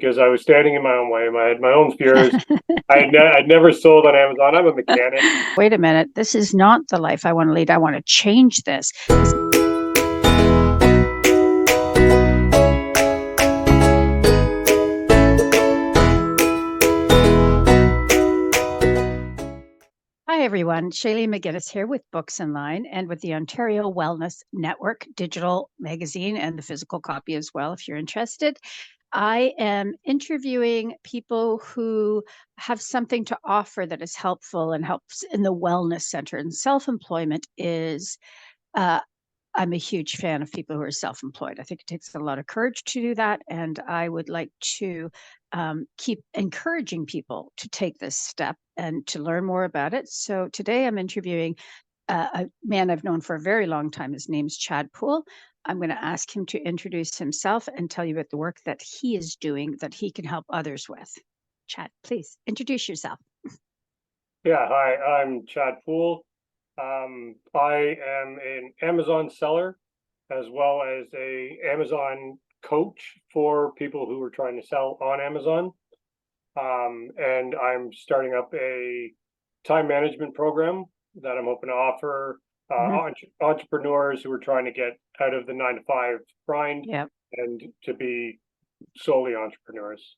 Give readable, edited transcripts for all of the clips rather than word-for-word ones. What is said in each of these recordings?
because I was standing in my own way. I had my own fears. I'd never sold on Amazon. I'm a mechanic. Wait a minute. This is not the life I want to lead. I want to change this. Hi, everyone. Shaelene McInnis here with Books in Line and with the Ontario Wellness Network digital magazine and the physical copy as well, if you're interested. I am interviewing people who have something to offer that is helpful and helps in the wellness center. And self-employment is I'm a huge fan of people who are self-employed. I think it takes a lot of courage to do that, and I would like to keep encouraging people to take this step and to learn more about it. So today I'm interviewing a man I've known for a very long time. His name's Chad Poole. I'm going to ask him to introduce himself and tell you about the work that he is doing that he can help others with. Chad, please introduce yourself. Yeah, hi, I'm Chad Poole. I am an Amazon seller as well as a Amazon coach for people who are trying to sell on Amazon. And I'm starting up a time management program that I'm hoping to offer entrepreneurs who are trying to get out of the 9 to 5 grind and to be solely entrepreneurs.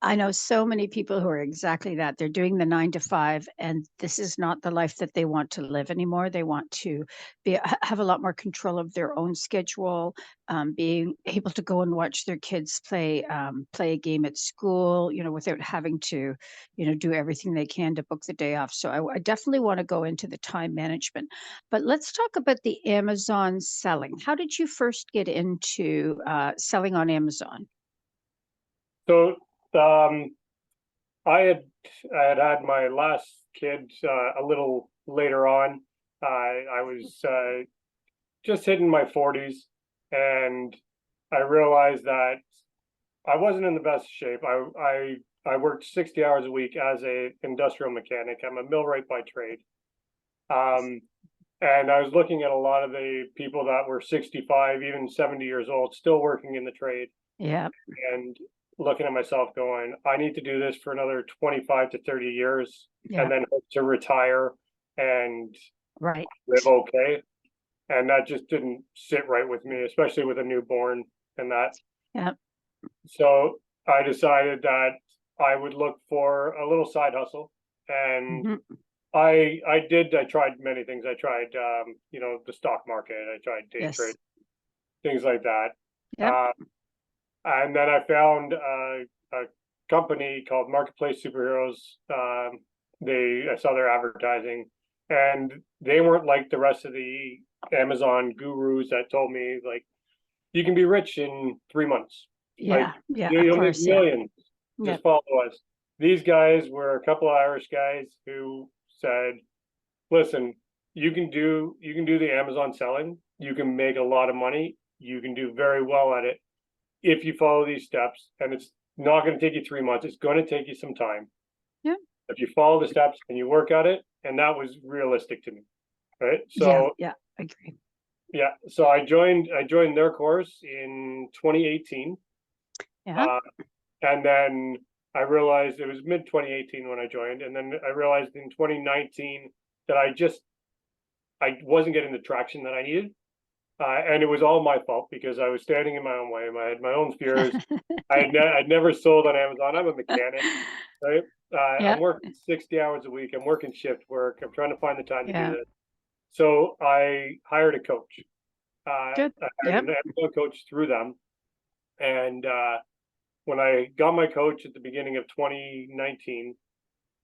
I know so many people who are exactly that. They're doing the 9 to 5, and this is not the life that they want to live anymore. They want to have a lot more control of their own schedule, being able to go and watch their kids play a game at school, without having to, do everything they can to book the day off. So I definitely want to go into the time management. But let's talk about the Amazon selling. How did you first get into selling on Amazon? So I had my last kid a little later on. I was just hitting my 40s, and I realized that I wasn't in the best shape. I worked 60 hours a week as a industrial mechanic. I'm a millwright by trade. And I was looking at a lot of the people that were 65, even 70 years old, still working in the trade. Yeah. And looking at myself going, I need to do this for another 25 to 30 years and then hope to retire and live okay. And that just didn't sit right with me, especially with a newborn and that. Yeah. So I decided that I would look for a little side hustle. And I tried many things. I tried, the stock market. I tried day trade, things like that. And then I found a company called Marketplace Superheroes. I saw their advertising, and they weren't like the rest of the Amazon gurus that told me like you can be rich in 3 months. You'll make millions. Just follow us. These guys were a couple of Irish guys who said, "Listen, you can do the Amazon selling. You can make a lot of money. You can do very well at it if you follow these steps, and it's not going to take you 3 months. It's going to take you some time. Yeah. If you follow the steps and you work at it," and that was realistic to me, right? So I agree. Yeah, so I joined their course in 2018. And then I realized it was mid 2018 when I joined, and then I realized in 2019 that I wasn't getting the traction that I needed. And it was all my fault because I was standing in my own way. I had my own fears. I'd never sold on Amazon. I'm a mechanic, right? I'm working 60 hours a week. I'm working shift work. I'm trying to find the time to do this. So I hired a coach. I hired an Amazon coach through them. And when I got my coach at the beginning of 2019,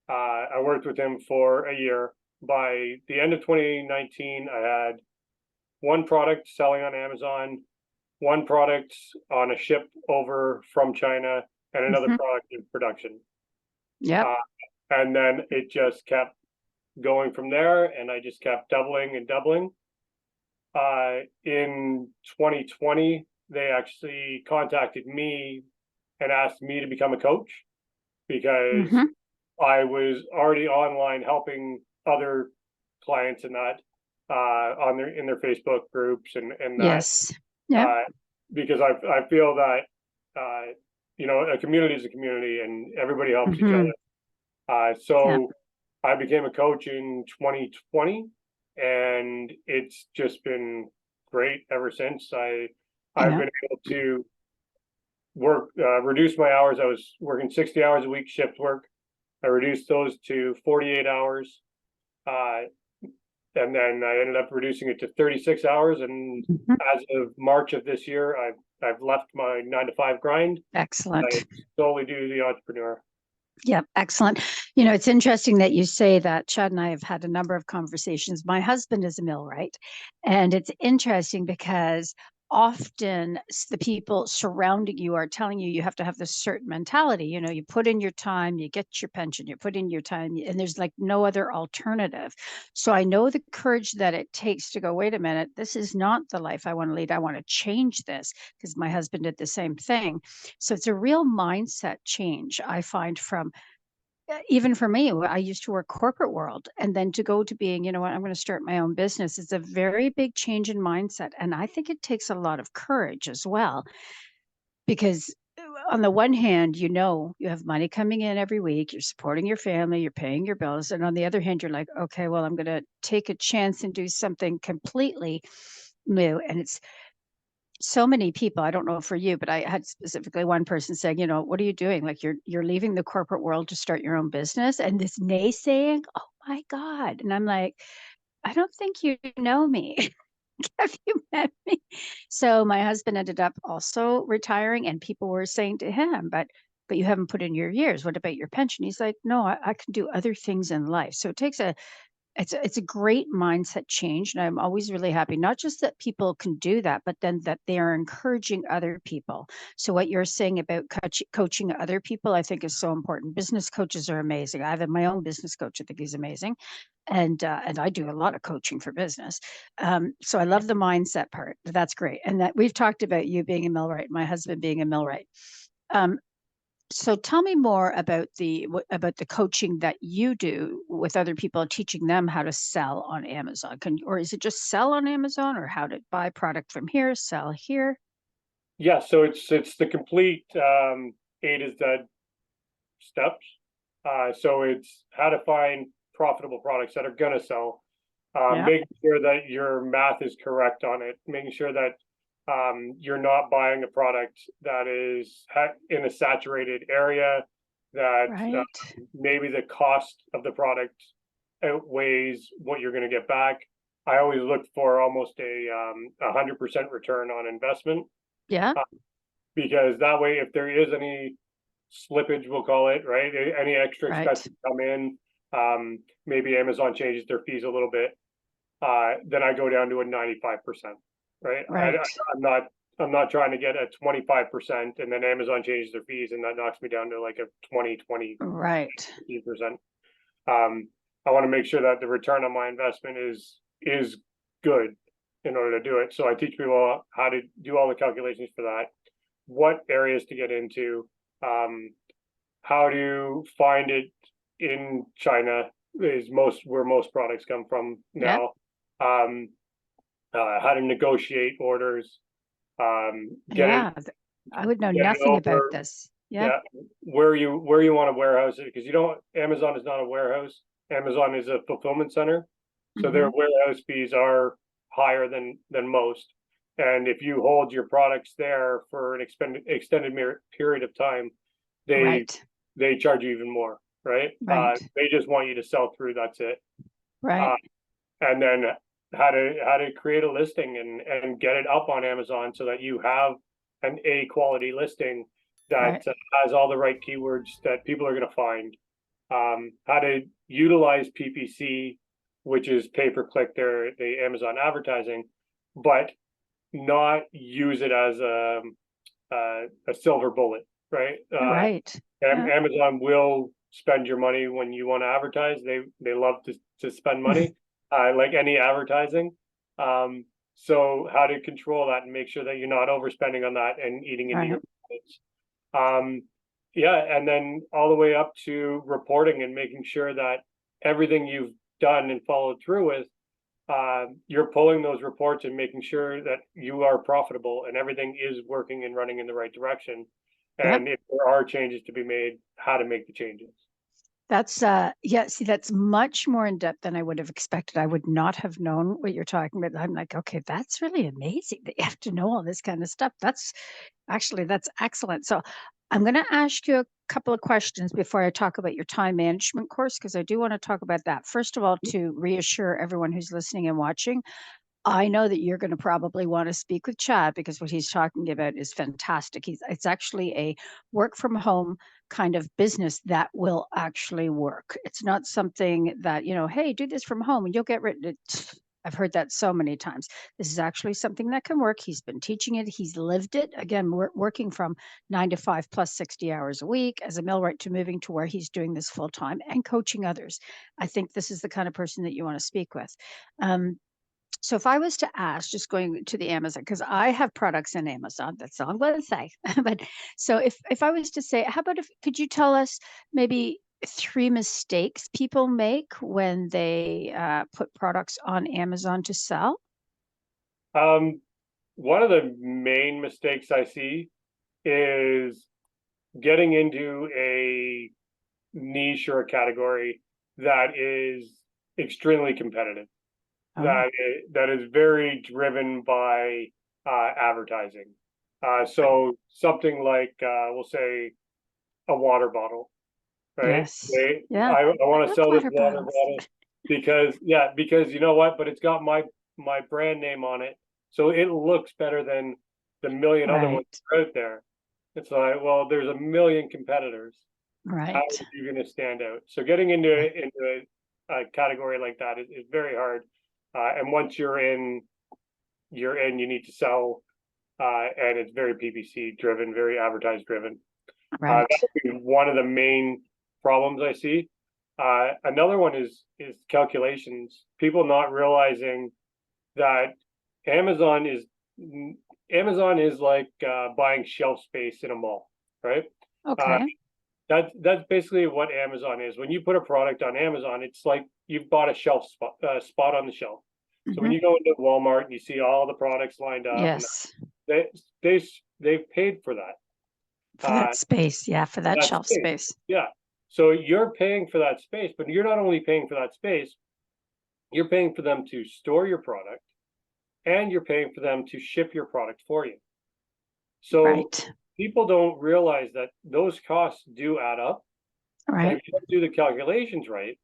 I worked with him for a year. By the end of 2019, I had one product selling on Amazon, one product on a ship over from China, and another product in production. And then it just kept going from there, and I just kept doubling and doubling. In 2020, they actually contacted me and asked me to become a coach because I was already online helping other clients and that in their Facebook groups and that. Because I feel that a community is a community, and everybody helps each Hmm. other. Yeah, So I became a coach in 2020, and it's just been great ever since. I've yeah, been able to reduce my hours. I was working 60 hours a week shift work. I reduced those to 48 hours. Uh, and then I ended up reducing it to 36 hours. And mhm. as of March of this year, I've left my 9 to 5 grind. I Excellent. solely do the entrepreneur. Yeah, excellent. It's interesting that you say that. Chad and I have had a number of conversations. My husband is a millwright, and it's interesting because often the people surrounding you are telling you have to have this certain mentality. You put in your time, you get your pension, you put in your time, and there's like no other alternative. So I know the courage that it takes to go, wait a minute, this is not the life I want to lead. I want to change this, because my husband did the same thing. So it's a real mindset change, I find, from even for me. I used to work corporate world, and then to go to being, what, I'm going to start my own business. It's a very big change in mindset. And I think it takes a lot of courage as well, because on the one hand, you have money coming in every week, you're supporting your family, you're paying your bills. And on the other hand, you're like, okay, well, I'm going to take a chance and do something completely new. And it's so many people, I don't know for you, but I had specifically one person saying, what are you doing? Like, you're leaving the corporate world to start your own business, and this naysaying, oh my God. And I'm like, I don't think you know me. Have you met me? So my husband ended up also retiring, and people were saying to him, but you haven't put in your years. What about your pension? He's like, no, I can do other things in life. So it's a great mindset change, and I'm always really happy, not just that people can do that, but then that they are encouraging other people. So what you're saying about coaching other people, I think, is so important. Business coaches are amazing. I have my own business coach. I think he's amazing, and I do a lot of coaching for business. So I love the mindset part. That's great, and that we've talked about you being a millwright, my husband being a millwright. Um, so tell me more about the coaching that you do with other people, teaching them how to sell on Amazon. Or is it just sell on Amazon, or how to buy product from here, sell here? Yeah, so it's the complete A to Z steps. So it's how to find profitable products that are gonna sell, Yeah, making sure that your math is correct on it, making sure that you're not buying a product that is in a saturated area, that right. maybe the cost of the product outweighs what you're going to get back. I always look for almost a 100% return on investment, Yeah, uh, because that way, if there is any slippage, we'll call it, right? Any extra right, expenses come in, maybe Amazon changes their fees a little bit, then I go down to a 95%, right? right, I'm not trying to get a 25% and then Amazon changes their fees and that knocks me down to like a right, 15%. I want to make sure that the return on my investment is good in order to do it. So I teach people how to do all the calculations for that, what areas to get into, um, how to find it in China is where most products come from yep, now. Um, how to negotiate orders, get it yeah. I would know get it nothing about over. this. Yeah, Yeah, where you want to warehouse it, because you don't. Amazon is not a warehouse. Amazon is a fulfillment center, so their hmm, warehouse fees are higher than most. And if you hold your products there for an extended period of time, they right, they charge you even more, right? right, They just want you to sell through. That's it. right, Uh, and then how to create a listing and get it up on Amazon so that you have an A quality listing that right, has all the right keywords that people are going to find. How to utilize PPC, which is pay per click, the Amazon advertising, but not use it as a silver bullet, right? right. Yeah, Amazon will spend your money when you want to advertise. They love to spend money, like any advertising. Um, so how to control that and make sure that you're not overspending on that and eating into your right, budgets. Um, yeah, and then all the way up to reporting and making sure that everything you've done and followed through with, you're pulling those reports and making sure that you are profitable and everything is working and running in the right direction. Yep. and if there are changes to be made, how to make the changes. That's yeah, see, that's much more in depth than I would have expected. I would not have known what you're talking about. I'm like, okay, that's really amazing that you have to know all this kind of stuff. That's excellent. So I'm going to ask you a couple of questions before I talk about your time management course, because I do want to talk about that. First of all, to reassure everyone who's listening and watching, I know that you're going to probably want to speak with Chad because what he's talking about is fantastic. It's actually a work from home kind of business that will actually work. It's not something that, hey, do this from home and you'll get written. I've heard that so many times. This is actually something that can work. He's been teaching it. He's lived it. Again, we're working from 9 to 5 plus 60 hours a week as a millwright to moving to where he's doing this full time and coaching others. I think this is the kind of person that you want to speak with. So if I was to ask, just going to the Amazon, because I have products in Amazon, that's all I'm going to say. But so if I was to say, how about if could you tell us maybe 3 mistakes people make when they put products on Amazon to sell? Um, One of the main mistakes I see is getting into a niche or a category that is extremely competitive, Oh, that is very driven by advertising. So something like we'll say a water bottle, right? yes. Yeah. I I want to love sell this water water bottles. bottle because you know what? But it's got my brand name on it, so it looks better than the million other ones Right. out there. It's like, well, there's a million competitors. How Right. are you going to stand out? So getting into a category like that is very hard. And once you're in, you're in. You need to sell, and it's very PPC driven, very advertised driven. That Right. would be one of the main problems I see. Another one is calculations. People not realizing that Amazon is Amazon is like buying shelf space in a mall, right? Uh, Okay. that's basically what Amazon is. When you put a product on Amazon, it's like you've bought a spot on the shelf. So when Hmm. you go into Walmart and you see all the products lined up, and Yes. they they they've paid for that. For that space. Yeah. For that That shelf space. space. Yeah. So you're paying for that space, but you're not only paying for that space, you're paying for them to store your product and you're paying for them to ship your product for you. So Right. people don't realize that those costs do add up. And if Right. you don't do the calculations right,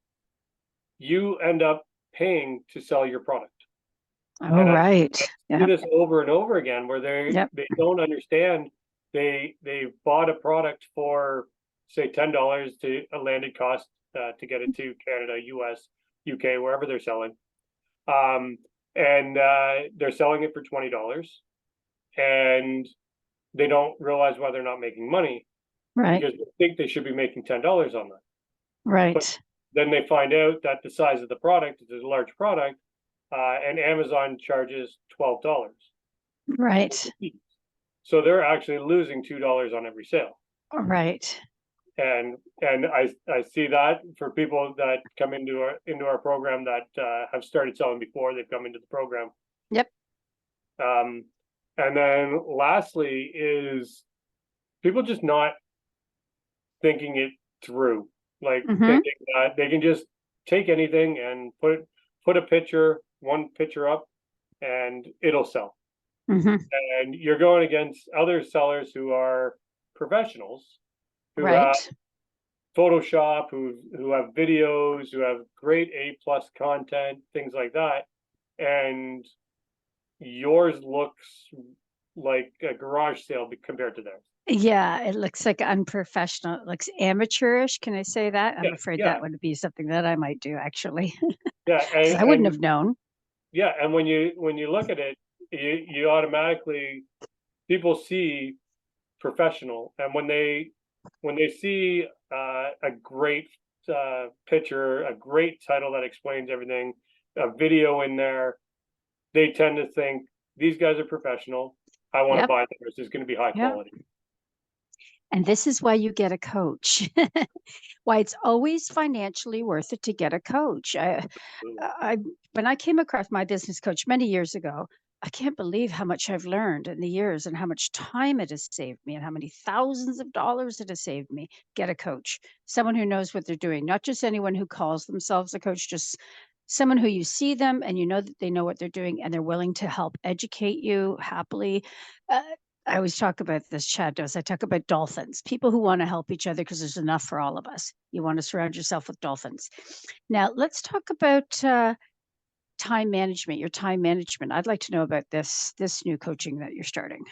you end up paying to sell your product. Oh, And right. I see Yeah. this over and over again where Yep. they don't understand. They bought a product for say $10 to a landed cost to get it to Canada, US, UK, wherever they're selling. Um, and they're selling it for $20 and they don't realize why they're not making money Right. because they think they should be making $10 on that. But Right. then they find out that the size of the product is a large product, and Amazon charges $12. Right. So they're actually losing $2 on every sale. Right. And I see that for people that come into our program that have started selling before they've come into the program. Yep. Um, and then lastly is people just not thinking it through, like Hmm. thinking that they can just take anything and put one picture up, and it'll sell. Hmm. And you're going against other sellers who are professionals who have Right. Photoshop, who have videos, who have great A+ content, things like that, and yours looks like a garage sale compared to theirs. Yeah, it looks like unprofessional. It looks amateurish. Can I say that? I'm Yeah, afraid yeah, that would be something that I might do actually, yeah, because I wouldn't have known. yeah, and when you look at it, you automatically people see professional, and when they see a great picture, a great title that explains everything, a video in there, they tend to think these guys are professional. I want to Yep. buy theirs. It's going to be high Yep. quality. And this is why you get a coach. Why it's always financially worth it to get a coach. I when I came across my business coach many years ago, I can't believe how much I've learned in the years and how much time it has saved me and how many thousands of dollars it has saved me. Get a coach, someone who knows what they're doing, not just anyone who calls themselves a coach, just someone who you see them and you know that they know what they're doing and they're willing to help educate you happily. Uh, I always talk about this, Chad does. I talk about dolphins, people who want to help each other because there's enough for all of us. You want to surround yourself with dolphins. Now, let's talk about time management, your time management. I'd like to know about this new coaching that you're starting.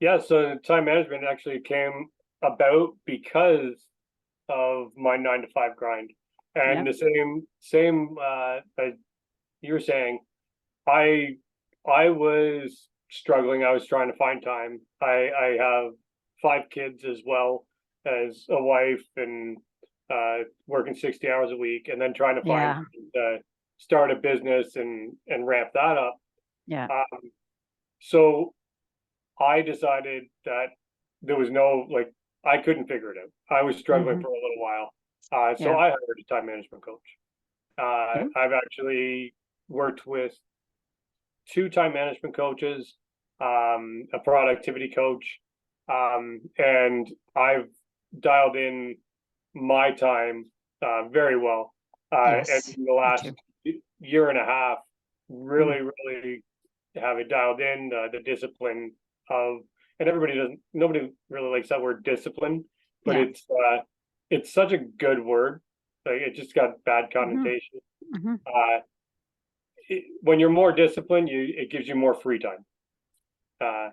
Yeah, so time management actually came about because of my 9 to 5 grind. And Yep. the same as you were saying, I I was struggling. I was trying to find time. I have 5 kids as well as a wife and working 60 hours a week, and then trying to find Yeah. start a business and ramp that up. Yeah. So I decided that there was no like I couldn't figure it out. I was struggling Mhm. for a little while. So Yeah. I hired a time management coach. Yeah. I've actually worked with 2 time management coaches, a productivity coach, and I've dialed in my time very well. And Yes. in the Me last too. year and a half, Mm. really have it dialed in the discipline of, and everybody doesn't, nobody really likes that word discipline, but Yeah. it's such a good word. Like it just got bad Mhm. connotation. Mhm. Uh, when you're more disciplined, it gives you more free time. Uh,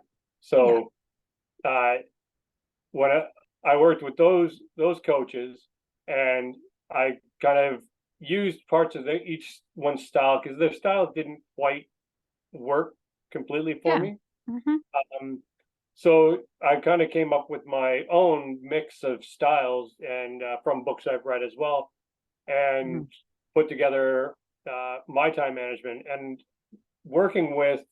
Yeah. so uh, when I worked with those coaches, and I kind of used parts of each one's style because their style didn't quite work completely for Yeah. me. Mhm. Um, so I kind of came up with my own mix of styles and from books I've read as well, and Mhm. put together my time management and working with.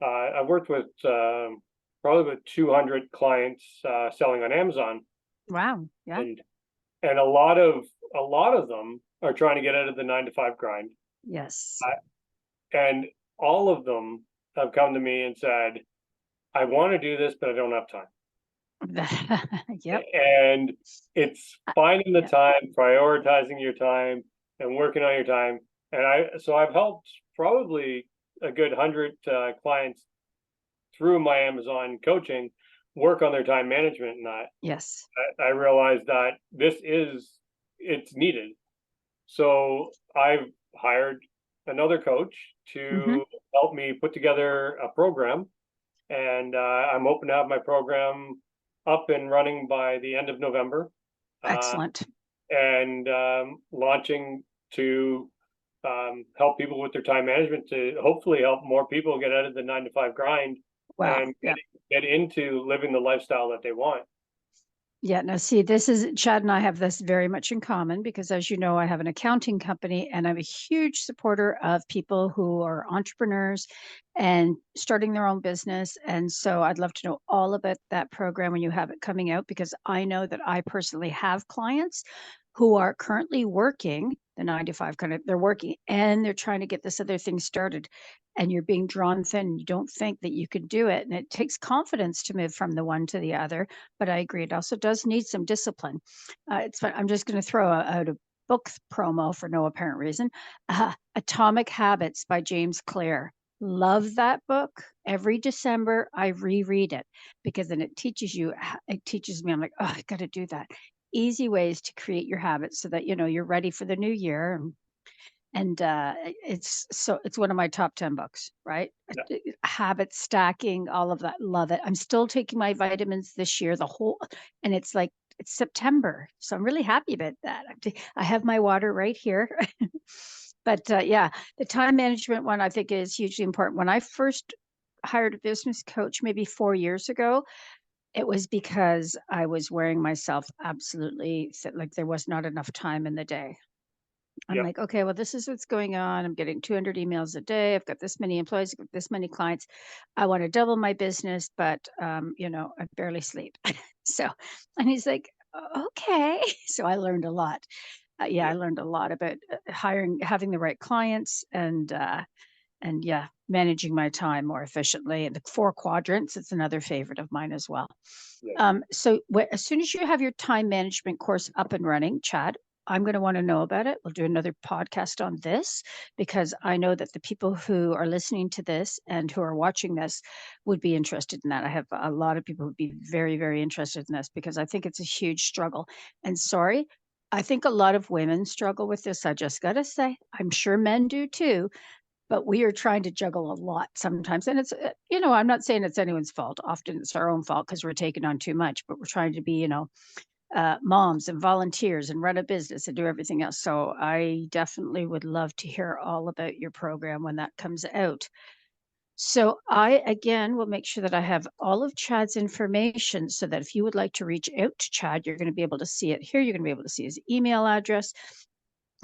I worked with probably with 200 clients selling on Amazon, Wow. Yeah. and and a lot of them are trying to get out of the 9 to 5 grind, Yes. uh, and all of them have come to me and said, "I want to do this, but I don't have time." Yep. And it's Uh, finding the yeah. time, prioritizing your time, and working on your time. And I've helped probably a good 100 clients through my Amazon coaching work on their time management, and Yes. I realized that it's needed. So I've hired another coach Mhm. to help me put together a program, and I'm hoping to have my program up and running by the end of November, uh, Excellent. and launching to help people with their time management to hopefully help more people get out of the 9 to 5 grind Wow. and Yeah. get into living the lifestyle that they want. Yeah, now see, this is Chad and I have this very much in common because, as you know, I have an accounting company and I'm a huge supporter of people who are entrepreneurs and starting their own business. And so I'd love to know all about that program when you have it coming out because I know that I personally have clients who are currently working the 9 to 5 kind of, they're working and they're trying to get this other thing started. And you're being drawn thin. You don't think that you can do it. And it takes confidence to move from the one to the other, but I agree. It also does need some discipline. It's fun. I'm just going to throw out a book promo for no apparent reason. Atomic Habits by James Clear. Love that book. Every December, I reread it because then it teaches you, it teaches me, I'm like, oh, I got to do that. Easy ways to create your habits so that, you're ready for the new year. It's one of my top 10 books, right? Yeah, Habit stacking, all of that, love it. I'm still taking my vitamins this year, and it's like it's September, so I'm really happy about that. I have my water right here. But, yeah, the time management one I think is hugely important. When I first hired a business coach maybe 4 years ago, it was because I was wearing myself absolutely like there was not enough time in the day. I'm yeah, like, okay, well, this is what's going on. I'm getting 200 emails a day. I've got this many employees, I've got this many clients. I want to double my business, but I barely sleep. So, and he's like, okay. So I learned a lot. Yeah, yeah, I learned a lot about having the right clients, and yeah, managing my time more efficiently. And the 4 quadrants, it's another favorite of mine as well. Yes. So as soon as you have your time management course up and running, Chad, I'm going to want to know about it. We'll do another podcast on this because I know that the people who are listening to this and who are watching this would be interested in that. I have a lot of people who would be very, very interested in this because I think it's a huge struggle. And sorry, I think a lot of women struggle with this. I just got to say, I'm sure men do too, but we are trying to juggle a lot sometimes. And it's, I'm not saying it's anyone's fault. Often it's our own fault because we're taking on too much, but we're trying to be, moms and volunteers and run a business and do everything else. So I definitely would love to hear all about your program when that comes out. So I, again, will make sure that I have all of Chad's information so that if you would like to reach out to Chad, you're going to be able to see it here. You're going to be able to see his email address.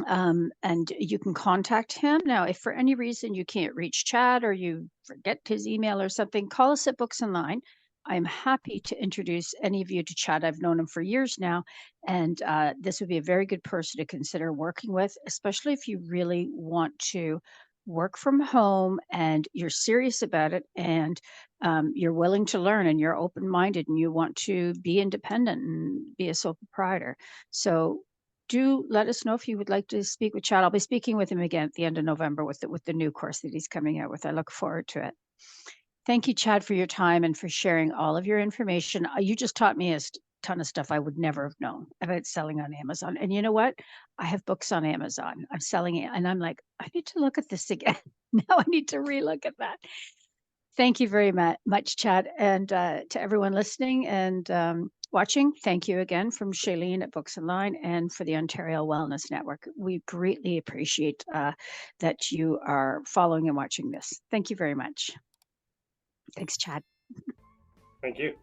And you can contact him. Now, if for any reason you can't reach Chad or you forget his email or something, call us at Books in Line. I'm happy to introduce any of you to Chad. I've known him for years now, and this would be a very good person to consider working with, especially if you really want to work from home and you're serious about it and you're willing to learn and you're open minded and you want to be independent and be a sole proprietor. So do let us know if you would like to speak with Chad. I'll be speaking with him again at the end of November with the new course that he's coming out with. I look forward to it. Thank you, Chad, for your time and for sharing all of your information. You just taught me a ton of stuff I would never have known about selling on Amazon. And you know what? I have books on Amazon. I'm selling it, and I'm like, I need to look at this again. Now I need to relook at that. Thank you very much, Chad, and to everyone listening and watching. Thank you again from Shaelene at Books Online and for the Ontario Wellness Network. We greatly appreciate that you are following and watching this. Thank you very much. Thanks, Chad. Thank you.